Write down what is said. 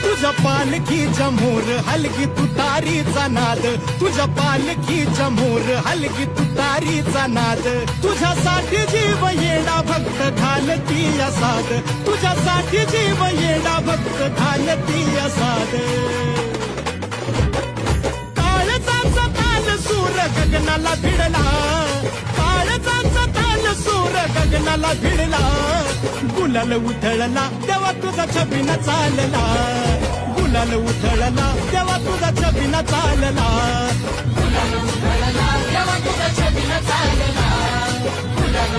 तुझ्या पालखीच्या मोर हलगी तुतारीचा नाद, तुझ्या पालखीच्या मोर हलगी तुतारीचा नाद, तुझ्यासाठी जीव येडा भक्त घालती साद, तुझ्यासाठी जीव येडा भक्त घालती साद. काळजाचा ताल सूर गगनाला भिडला, काळजाचा ताल सूर गगनाला भिडला, गुलाल उधळला तेव्हा तुझा छबिना चालला, गुलाल उधळला तेव्हा तुझा छबिना चालला, गुलाल उधळला तेव्हा तुझा छबिना चालला, गुलाल